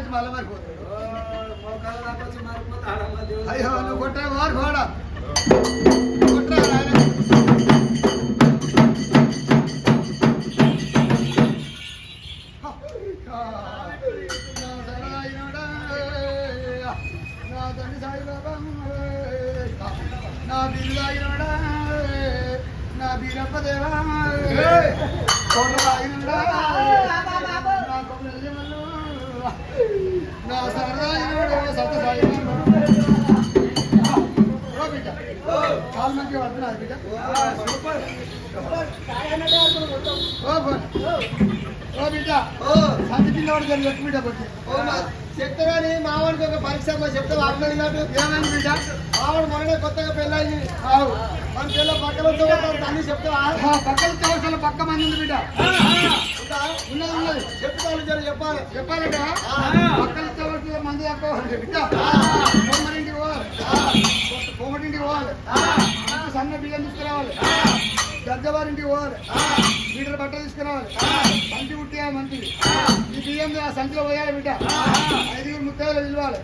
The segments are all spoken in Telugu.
వచ్చి మళ్ళీ మారిపోతాడు. అయ్యో నువ్వు కొట్టే వారు కూడా కొట్టరా ఆయన నా తండ్రి సాయిబాబా నా బిల్లాయినోడా నా బీరప్ప దేవా కొడలాయినోడా నా కొమ్మలు నా సరదాయినోడా సత్య సాయిబాబా బిడ్డ చాలా మంచిగా పడుతున్నారు బిడ్డ ఓ బిడ్డ సంతి పిల్లవాడు జరిగి ఎక్కువ బిడ్డ కొట్టి చెప్తే కానీ మావాడికి ఒక పరీక్ష చెప్తే ఆడినట్టు ఏమైంది బిడ్డ మావాడు మొన్ననే కొత్తగా పెళ్ళి మన పిల్ల పక్కన అన్ని చెప్తే పక్కన అవసరం పక్క మంది ఉంది బిడ్డ ఉన్నది ఉన్నది చెప్తాను జర చెప్పాలి చెప్పాలంట పక్కన మంది బిడ్డ కోమరింటికి పోవాలి కోమటింటికి పోవాలి సన్న బియ్యం తీసుకురావాలి గద్దవారింటికి పోవాలి మీటర్ బట్ట తీసుకురావాలి మంచి కుట్టియాలి మంచిది ఈ బియ్యం ఆ సంచిలో పోయాలి బిడ్డ 5 ముత్తలు నిలవాలి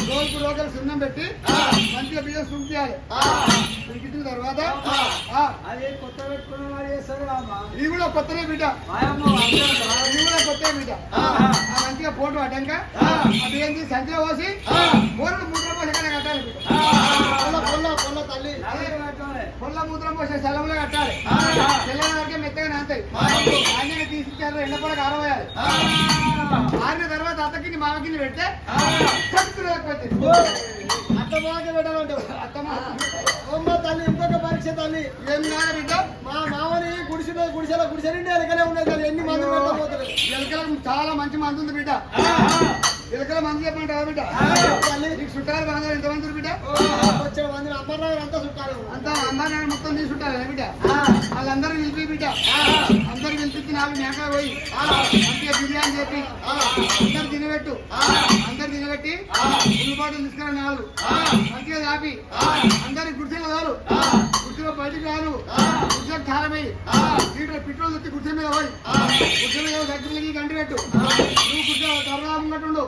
రోజుకు రోజులు సున్నం పెట్టి మంచిగా బియ్యం సుంకియాలి సుంకిన తర్వాత ఇది కూడా కొత్తనే బిడ్డ ఇది కూడా కొత్త బిడ్డ మంచిగా ఫోటో అడ్డాక ఆ బియ్యం తీసి సంచిలో పోసి ఫోన్లు మూత్రం పోసి ఎక్కడ కట్టాలి పొల్ల తల్లి పొల్ల మూత్రం పోసే సెలవులో కట్టాలి తెల్లవారికే మెత్తగా నాంతాయి ఆయన తీసిచ్చారు ఎండపడక ఆరవేయాలి ఆరిన తర్వాత అత్తకిని మామకిని పెడితే అత్త మాకే పెట్టాలంటే అత్తమ్మ తల్లి ఇంకొక పరీక్ష తల్లి ఏం కాదు బిడ్డ మా మామని గుడిసెలు ఎలకలే ఉన్నాయి తల్లి ఎన్ని మంది పెట్టబోతుంది ఎలకలకు చాలా మంచి మంది ఉంది బిడ్డ ఎలకల మంది చెప్పమంటావా బిడ్డ నీకు చుట్టాలు బాగా ఎంతమంది బిడ్డ వచ్చే మంది అమ్మరావు అంతా చుట్టాలు అంతా అమ్మరావు మొత్తం తీసుకుంటారు బిడ్డ వాళ్ళందరూ నిలిపి బిడ్డ అందరు పిలిపించి 4 మేకలు పోయి మంచిగా బిర్యానీ చెప్పి అందరు తినబెట్టి ఉల్లి బాటలు తీసుకురా 4 మంచిగా కాపి అందరికి గుడిసెలు కాదు గుడిసెలో బయటికి రాదు గుడిసెలకు ఠారమై నీటిలో పెట్రోల్ తెచ్చి గుడిసె మీద పోయి గుడిసె మీద దగ్గరికి గంటి పెట్టు నువ్వు గుడిసె త్వరగా ఉన్నట్టుండు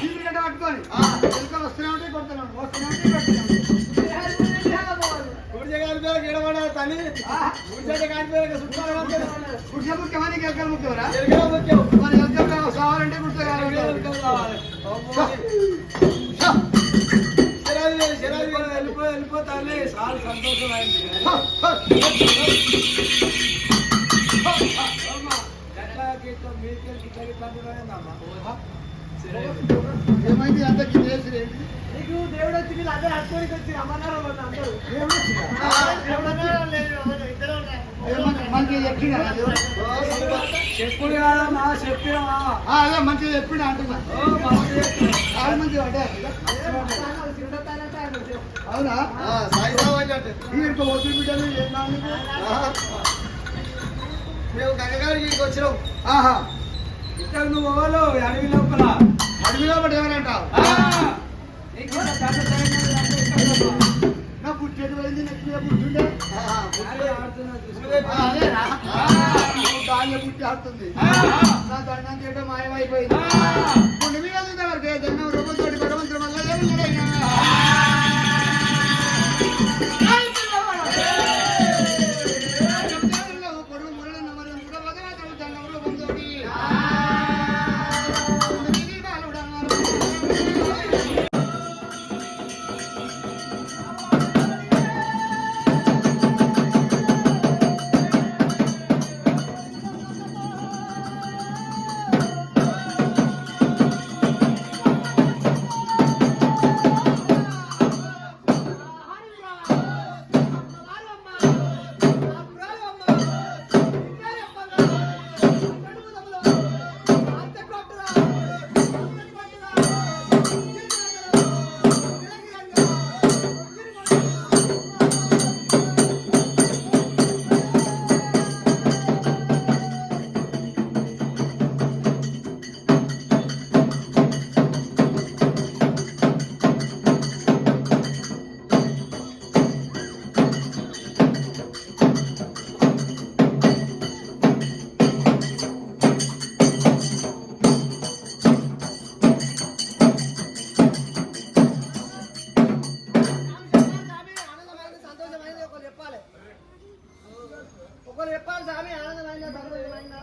చీపురు గంట పట్టుకొని ఎలుకలు వస్తూనే ఉంటాయి కొడుతూనే ఉంటాయి తల్లి గుడిసె ముఖ్యమని ఎలకలు ముఖ్యమరా మరి ఎలకలు కావాలంటే గుడిసె వెళ్ళిపోతానే చాలా సంతోషం అయింది ఏమైంది అందరికి నీకు దేవుడు వచ్చి వీళ్ళు అదే హత్తుకోడికి వచ్చి అమ్మన్నారు అందరూ మంచిగా చెప్పినా చెప్పుడు కాదమ్మా చెప్పినా అదే మంచిగా చెప్పినా అంటున్నా మంచిగా అంటే అవునా వీడికి వద్దు బిడ్డలు మేము గంగగారికి వచ్చినాం ఇక్కడ నువ్వు పోవాలో అడవి లోపల ఎవరంటావు నా పుట్టేది పోయింది పుట్టుండే దాన్ని పుట్టి ఆడుతుంది నా దండం చేయడం మాయమైపోయింది కొన్ని మీద వరకు జన్మ రూపంతోటి భగవంతుడు వల్ల పొడుగు మురళి నమ్మరు కూడా భగవంతుడు జన్మ రూపంతోటి చెప్పాలి స్వామి ఆనందమైందా సంతోషమైందా